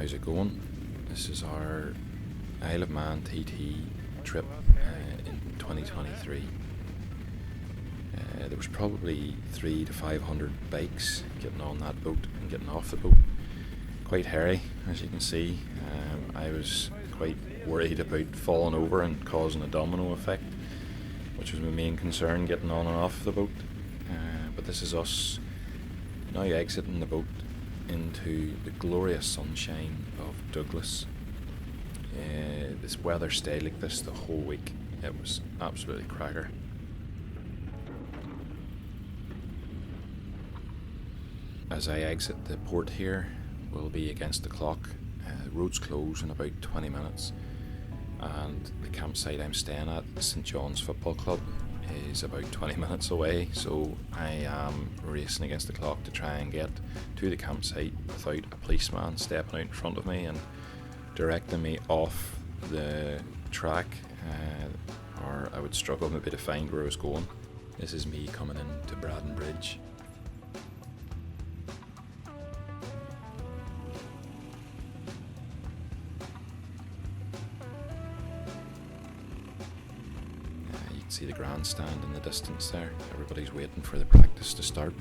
how's it going? This is our Isle of Man TT trip in 2023. There was probably 300 to 500 bikes getting on that boat and getting off the boat. Quite hairy, as you can see. I was quite worried about falling over and causing a domino effect, which was my main concern, getting on and off the boat. But this is us now exiting the boat into the glorious sunshine of Douglas. This weather stayed like this the whole week. It was absolutely cracker. As I exit the port here, we'll be against the clock. The road's closed in about 20 minutes, and the campsite I'm staying at, St John's Football Club, is about 20 minutes away, so I am racing against the clock to try and get to the campsite without a policeman stepping out in front of me and directing me off the track, or I would struggle maybe to find where I was going. This is me coming into Braddon Bridge. See the grandstand in the distance there. Everybody's waiting for the practice to start.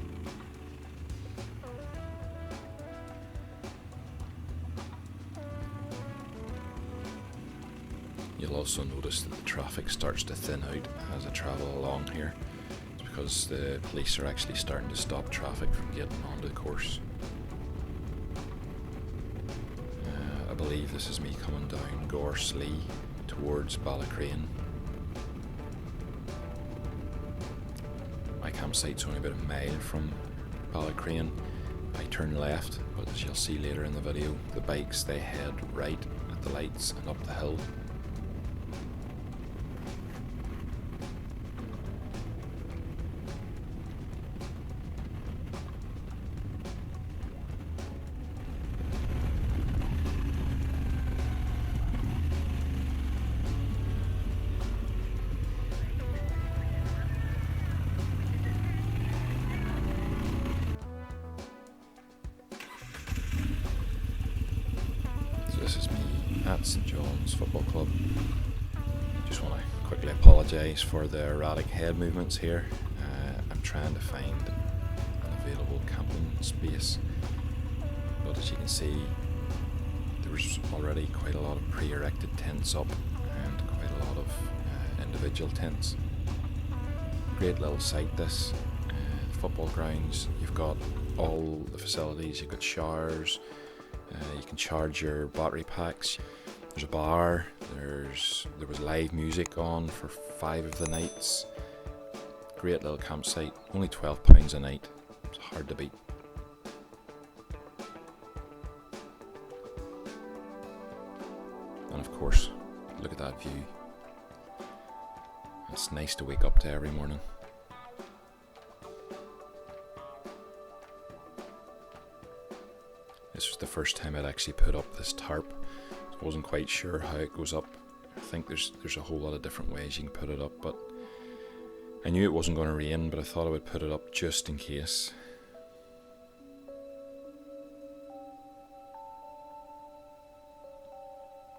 You'll also notice that the traffic starts to thin out as I travel along here. It's because the police are actually starting to stop traffic from getting onto the course. I believe this is me coming down Gorse Lee towards Ballacrane. My campsite's only about a mile from Ballacrane. I turn left, but as you'll see later in the video, the bikes they head right at the lights and up the hill. This is me at St John's Football Club. Just want to quickly apologise for the erratic head movements here. I'm trying to find an available camping space, but as you can see, there was already quite a lot of pre-erected tents up and quite a lot of individual tents. Great little site this. Football grounds, you've got all the facilities, you've got showers. You can charge your battery packs. There's a bar. There was live music on for 5 of the nights. Great little campsite. Only £12 a night. It's hard to beat. And of course, look at that view. It's nice to wake up to every morning. This was the first time I'd actually put up this tarp. I wasn't quite sure how it goes up. I think there's a whole lot of different ways you can put it up, but I knew it wasn't going to rain, but I thought I would put it up just in case.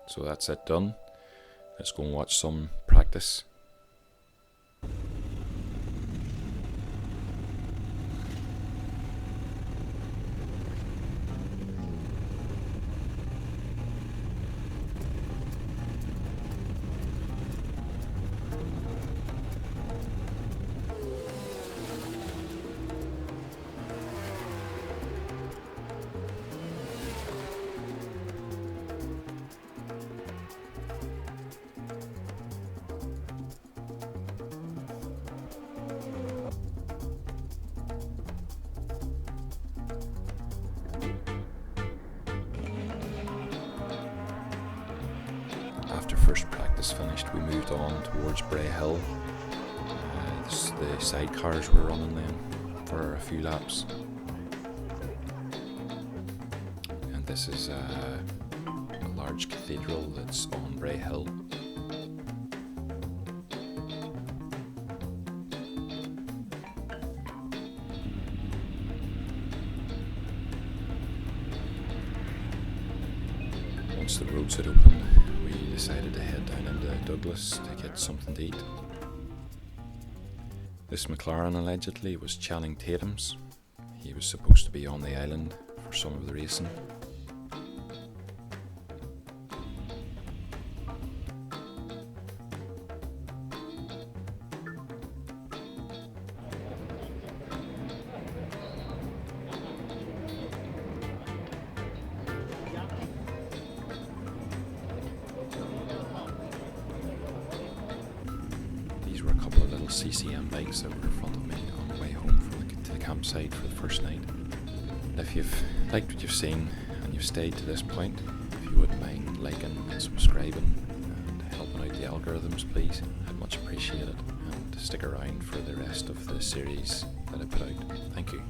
So that's it done. Let's go and watch some practice. After first practice finished, we moved on towards Bray Hill. The sidecars were running then for a few laps. And this is a large cathedral that's on Bray Hill. once the roads had opened, we decided to head down into Douglas to get something to eat. This McLaren allegedly was Channing Tatum's. He was supposed to be on the island for some of the racing. These were a couple of little CCM bikes that were in front of me on the way home from to the campsite for the first night. And if you've liked what you've seen and you've stayed to this point, if you wouldn't mind liking and subscribing and helping out the algorithms, please, I'd much appreciate it. And stick around for the rest of the series that I put out. Thank you.